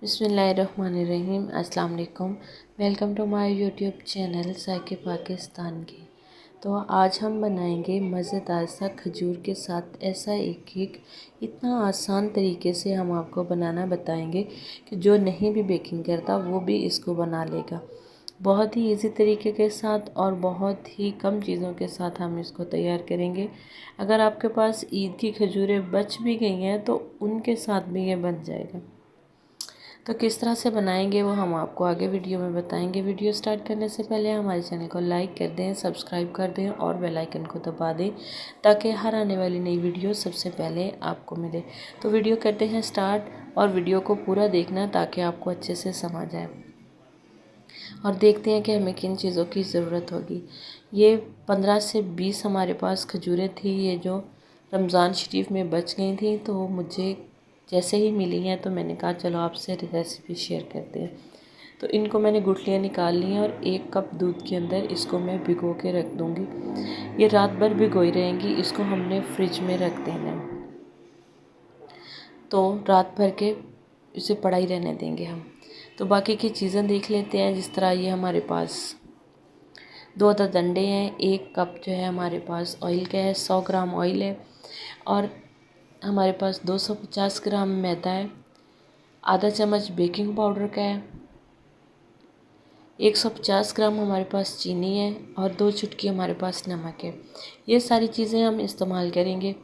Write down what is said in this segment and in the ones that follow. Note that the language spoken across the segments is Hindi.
बिस्मिल्लाहिर्रहमानिर्रहीम। अस्सलाम वालेकुम। Welcome to my YouTube channel Zaike Pakistan की। तो आज हम बनाएंगे मज़ेदार सा खजूर के साथ ऐसा एक केक। इतना आसान तरीके से हम आपको बनाना बताएंगे कि जो नहीं भी बेकिंग करता वो भी इसको बना लेगा। बहुत ही इजी तरीके के साथ और बहुत ही कम चीज़ों के साथ हम इसको तैयार करेंगे। अगर आपके पास ईद की खजूरें बच भी गई हैं तो उनके साथ भी ये बन जाएगा। तो किस तरह से बनाएंगे वो हम आपको आगे वीडियो में बताएंगे। वीडियो स्टार्ट करने से पहले हमारे चैनल को लाइक कर दें, सब्सक्राइब कर दें और बेल आइकन को दबा दें ताकि हर आने वाली नई वीडियो सबसे पहले आपको मिले। तो वीडियो करते हैं स्टार्ट और वीडियो को पूरा देखना ताकि आपको अच्छे से समझ आए। और देखते हैं कि हमें किन चीज़ों की ज़रूरत होगी। ये 15 से 20 हमारे पास खजूरें थी, ये जो रमज़ान शरीफ में बच गई थी। तो मुझे जैसे ही मिली हैं तो मैंने कहा चलो आपसे रेसिपी शेयर करते हैं। तो इनको मैंने गुठलियाँ निकाल ली हैं और 1 कप दूध के अंदर इसको मैं भिगो के रख दूँगी। ये रात भर भिगोई रहेंगी। इसको हमने फ्रिज में रख देना है, तो रात भर के इसे पड़ा ही रहने देंगे हम। तो बाकी की चीज़ें देख लेते हैं। जिस तरह ये हमारे पास 2 अदद अंडे हैं, 1 कप जो है हमारे पास ऑयल का है, 100 ग्राम ऑयल है और हमारे पास 250 ग्राम मैदा है, आधा चम्मच बेकिंग पाउडर का है, 150 ग्राम हमारे पास चीनी है और 2 चुटकी हमारे पास नमक है। ये सारी चीज़ें हम इस्तेमाल करेंगे।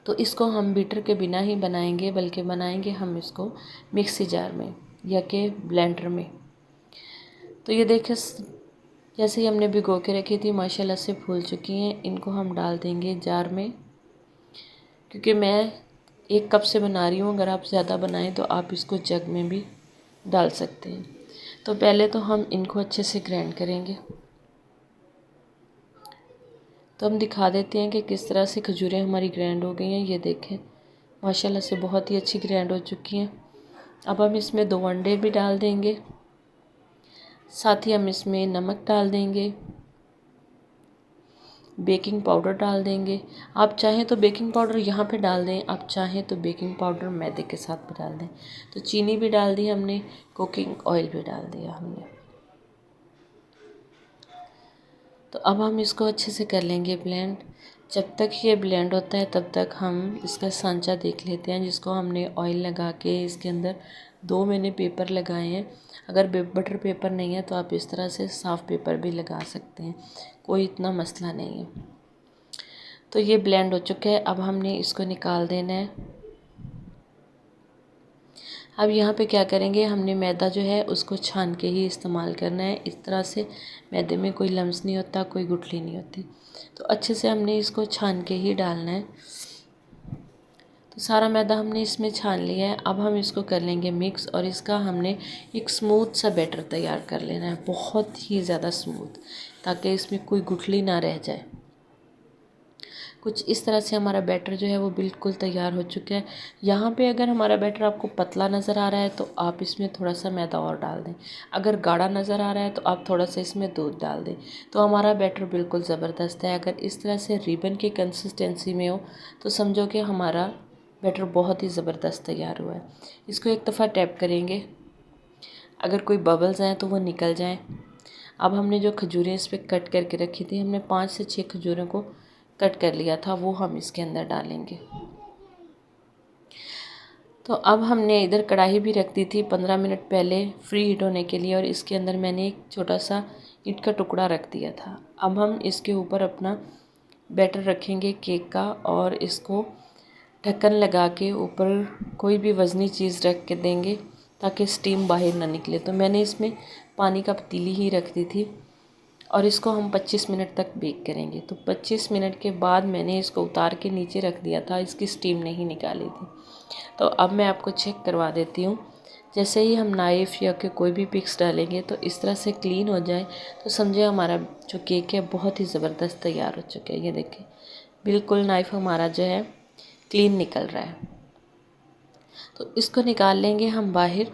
तो इसको हम बीटर के बिना ही बनाएंगे, बल्कि बनाएंगे हम इसको मिक्सी जार में या के ब्लेंडर में। तो ये देखिए जैसे ही हमने भिगो के रखी थी माशाल्लाह से फूल चुकी हैं। इनको हम डाल देंगे जार में, क्योंकि मैं 1 कप से बना रही हूँ। अगर आप ज़्यादा बनाएं तो आप इसको जग में भी डाल सकते हैं। तो पहले तो हम इनको अच्छे से ग्राइंड करेंगे। तो हम दिखा देते हैं कि किस तरह से खजूरें हमारी ग्राइंड हो गई हैं। ये देखें माशाल्लाह से बहुत ही अच्छी ग्राइंड हो चुकी हैं। अब हम इसमें 2 अंडे भी डाल देंगे, साथ ही हम इसमें नमक डाल देंगे, बेकिंग पाउडर डाल देंगे। आप चाहें तो बेकिंग पाउडर यहाँ पे डाल दें, आप चाहें तो बेकिंग पाउडर मैदे के साथ भी डाल दें। तो चीनी भी डाल दी हमने, कुकिंग ऑयल भी डाल दिया हमने। तो अब हम इसको अच्छे से कर लेंगे ब्लेंड। जब तक ये ब्लेंड होता है तब तक हम इसका सांचा देख लेते हैं, जिसको हमने ऑयल लगा के इसके अंदर 2 मैंने पेपर लगाए हैं। अगर बटर पेपर नहीं है तो आप इस तरह से साफ़ पेपर भी लगा सकते हैं, कोई इतना मसला नहीं है। तो ये ब्लेंड हो चुका है। अब हमने इसको निकाल देना है। अब यहाँ पे क्या करेंगे, हमने मैदा जो है उसको छान के ही इस्तेमाल करना है। इस तरह से मैदे में कोई लम्स नहीं होता, कोई गुठली नहीं होती। तो अच्छे से हमने इसको छान के ही डालना है। तो सारा मैदा हमने इसमें छान लिया है। अब हम इसको कर लेंगे मिक्स और इसका हमने एक स्मूथ सा बैटर तैयार कर लेना है, बहुत ही ज़्यादा स्मूथ, ताकि इसमें कोई गुठली ना रह जाए। कुछ इस तरह से हमारा बैटर जो है वो बिल्कुल तैयार हो चुका है। यहाँ पे अगर हमारा बैटर आपको पतला नज़र आ रहा है तो आप इसमें थोड़ा सा मैदा और डाल दें। अगर गाढ़ा नज़र आ रहा है तो आप थोड़ा सा इसमें दूध डाल दें। तो हमारा बैटर बिल्कुल ज़बरदस्त है। अगर इस तरह से रिबन की कंसिस्टेंसी में हो तो समझो कि हमारा बैटर बहुत ही ज़बरदस्त तैयार हुआ है। इसको एक दफ़ा टैप करेंगे, अगर कोई बबल्स आएँ तो वो निकल जाएँ। अब हमने जो खजूरें इस पर कट करके रखी थी, हमने 5 से 6 खजूरों को कट कर लिया था, वो हम इसके अंदर डालेंगे। तो अब हमने इधर कढ़ाई भी रख दी थी 15 मिनट पहले फ्री हीट होने के लिए, और इसके अंदर मैंने एक छोटा सा ईंट का टुकड़ा रख दिया था। अब हम इसके ऊपर अपना बैटर रखेंगे केक का और इसको ढक्कन लगा के ऊपर कोई भी वज़नी चीज़ रख के देंगे ताकि स्टीम बाहर ना निकले। तो मैंने इसमें पानी का पतीली ही रख दी थी और इसको हम 25 मिनट तक बेक करेंगे। तो 25 मिनट के बाद मैंने इसको उतार के नीचे रख दिया था, इसकी स्टीम नहीं निकाली थी। तो अब मैं आपको चेक करवा देती हूँ। जैसे ही हम नाइफ़ या कि कोई भी पिक्स डालेंगे तो इस तरह से क्लीन हो जाए तो समझे हमारा जो केक है बहुत ही ज़बरदस्त तैयार हो चुका है। ये देखें बिल्कुल नाइफ़ हमारा जो है क्लीन निकल रहा है। तो इसको निकाल लेंगे हम बाहर।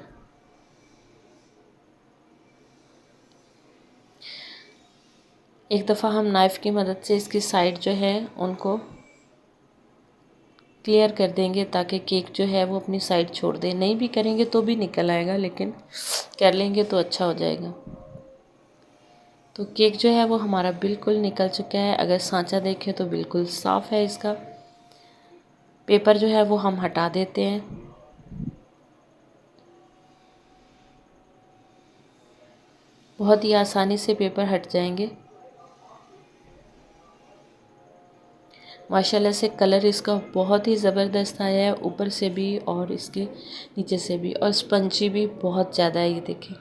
एक दफ़ा हम नाइफ़ की मदद से इसकी साइड जो है उनको क्लियर कर देंगे ताकि केक जो है वो अपनी साइड छोड़ दे। नहीं भी करेंगे तो भी निकल आएगा, लेकिन कर लेंगे तो अच्छा हो जाएगा। तो केक जो है वो हमारा बिल्कुल निकल चुका है। अगर सांचा देखें तो बिल्कुल साफ़ है। इसका पेपर जो है वो हम हटा देते हैं। बहुत ही आसानी से पेपर हट जाएंगे। माशाल्लाह से कलर इसका बहुत ही ज़बरदस्त आया है, ऊपर से भी और इसके नीचे से भी, और स्पंजी भी बहुत ज़्यादा है। ये देखिए,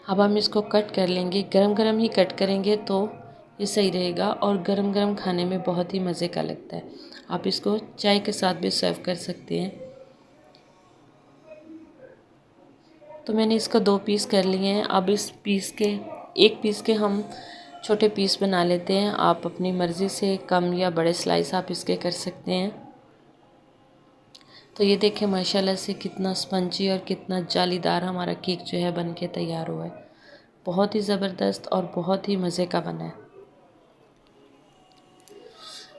अब हम इसको कट कर लेंगे। गरम गरम ही कट करेंगे तो ये सही रहेगा, और गरम गरम खाने में बहुत ही मज़े का लगता है। आप इसको चाय के साथ भी सर्व कर सकते हैं। तो मैंने इसको 2 पीस कर लिए हैं। अब इस पीस के, एक पीस के हम छोटे पीस बना लेते हैं। आप अपनी मर्ज़ी से कम या बड़े स्लाइस आप इसके कर सकते हैं। तो ये देखें माशाल्लाह से कितना स्पंजी और कितना जालीदार हमारा केक जो है बन के तैयार हुआ है। बहुत ही ज़बरदस्त और बहुत ही मज़े का बना है।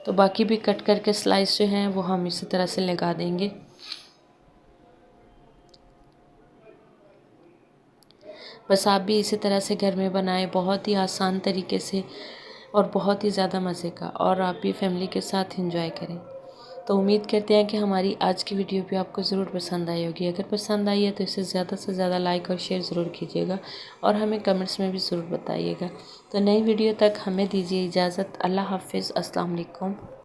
तो बाकी भी कट करके स्लाइस जो हैं वो हम इसी तरह से लगा देंगे। बस आप भी इसी तरह से घर में बनाएं, बहुत ही आसान तरीके से और बहुत ही ज़्यादा मज़े का, और आप भी फैमिली के साथ एंजॉय करें। तो उम्मीद करते हैं कि हमारी आज की वीडियो भी आपको ज़रूर पसंद आई होगी। अगर पसंद आई है तो इसे ज़्यादा से ज़्यादा लाइक और शेयर ज़रूर कीजिएगा, और हमें कमेंट्स में भी ज़रूर बताइएगा। तो नई वीडियो तक हमें दीजिए इजाज़त। अल्लाह हाफ़िज़। अस्सलाम वालेकुम।